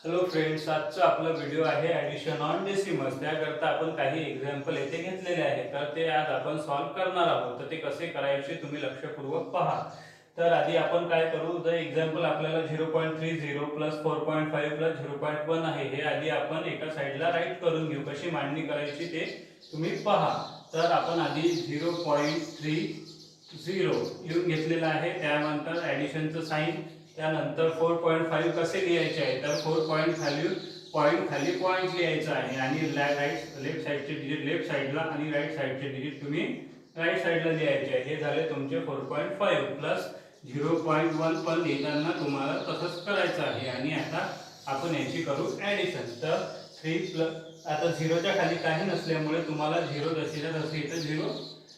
Hello friends, आजचा आपला video आहे ॲडिशन ऑन डेसिमल्स. त्याकरता आपण काही एक्झाम्पल येथे घेतलेले आहेत, तर ते आज आपण सॉल्व्ह करणार आहोत. तर ते कसे करायचे तुम्ही लक्षपूर्वक पहा. तर आधी आपण काय करू, जर एक्झाम्पल आपल्याला 0.30 प्लस 4.5 प्लस 0.1 आहे, हे आधी आपण एका साईडला राईट करून घेऊ. कशी मांडणी करायची ते तुम्ही पहा. तर आपण आधी 0.30 लिहून घेतलेलं आहे, त्यानंतर ॲडिशनचं साईन, त्यानंतर 4.5 कसे लिहायचे आहे, तर 4 पॉईंट खाली पॉईंट लिहायचा आहे आणि लेफ्ट साइडचे डिजिट लेफ्ट साइडला आणि राईट साइडचे डिजिट तुम्ही राईट साइडला लिहायचे आहे. हे झाले तुमचे 4.5 प्लस 0.1 पण लिहिताना तुम्हाला तसंच करायचं आहे. आणि आता आपण याची करू ॲडिशन. तर 3 प्लस, आता 0च्या खाली काही नसल्यामुळे तुम्हाला 0 जशीच्या तशी इथं 0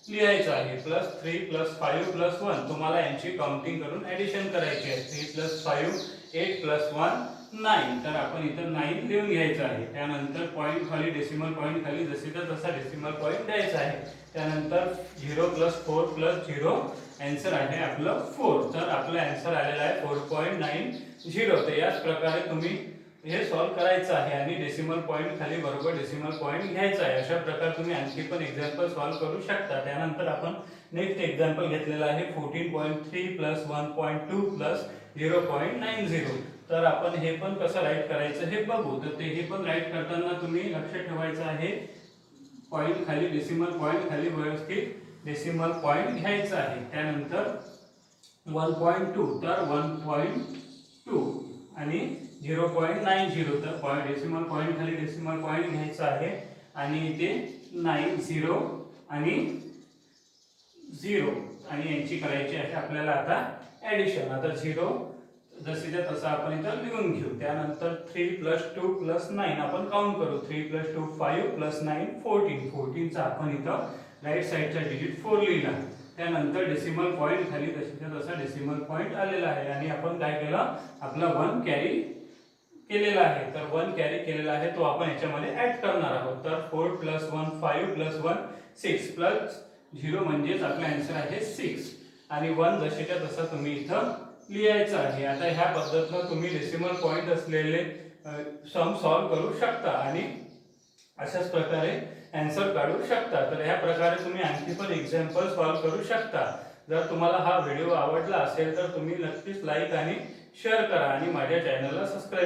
लिहायचं आहे. प्लस 3 प्लस 5 प्लस 1 तुम्हाला यांची काउंटिंग करून ॲडिशन करायची आहे. 3 प्लस 5 8 प्लस 1 9. तर आपण इथं 9 लिहून घ्यायचं आहे. त्यानंतर पॉईंट खाली डेसिमल पॉईंट खाली जशीचा तसा डेसिमल पॉईंट द्यायचा आहे. त्यानंतर 0 प्लस 4 प्लस 0 आन्सर आहे आपलं 4. तर आपलं आन्सर आलेला आहे 4.90. तर याच प्रकारे तुम्ही हे सॉल्व करायचं आहे आणि डेसिमल पॉईंट खाली बरोबर डेसिमल पॉईंट घ्यायचा आहे. अशा प्रकारे तुम्ही आणखी पण एक्झाम्पल सॉल्व करू शकता. त्यानंतर आपण नेक्स्ट एक्झाम्पल घेतलेला आहे 14.3 प्लस 1.2 प्लस 0.90. तर आपण हे पण कसं राईट करायचं हे बघू. तर ते हे पण राईट करताना तुम्ही लक्ष ठेवायचं आहे, पॉईंट खाली डेसिमल पॉईंट खाली व्यवस्थित डेसिमल पॉईंट घ्यायचा आहे. त्यानंतर 1.2 तर 1.2 आणि 0.90. तर डेसिमल पॉईंट खाली डेसिमल पॉईंट घ्यायचा आहे आणि इथे 90 आणि 0 आणि यांची करायची आहे आपल्याला आता ॲडिशन. आता 0 जशीच्या तसं आपण इथं लिहून घेऊ. त्यानंतर 3 प्लस 2 प्लस 9 आपण काउंट करू. 3 प्लस 2 5 प्लस 9 14. 14चा आपण इथं राईट साईडचा डिजिट 4 लिहिला. त्यानंतर डेसिमल पॉईंट खाली जशीच्या तसा डेसिमल पॉईंट आलेला आहे आणि आपण काय केलं, आपला 1 कॅरी केलेला आहे. तर 1 कॅरी केलेला आहे तो आपण याच्यामध्ये ऍड करणार आहोत. तर 4 प्लस 1 5 प्लस 1 6 प्लस 0 म्हणजेच आपला आन्सर आहे 6 आणि 1 जशीच्या तसा तुम्ही इथं लिहायचं आहे. आता ह्या पद्धतीने तुम्ही डेसिमल पॉईंट असलेले सम सॉल्व करू शकता आणि अशाच प्रकारे आन्सर काढू शकता. तर ह्या प्रकारे तुम्ही आणखी पण एक्झाम्पल सॉल्व करू शकता. जर तुम्हाला हा व्हिडिओ आवडला असेल तर तुम्ही नक्कीच लाईक आणि शेअर करा आणि माझ्या चॅनलला सबस्क्राईब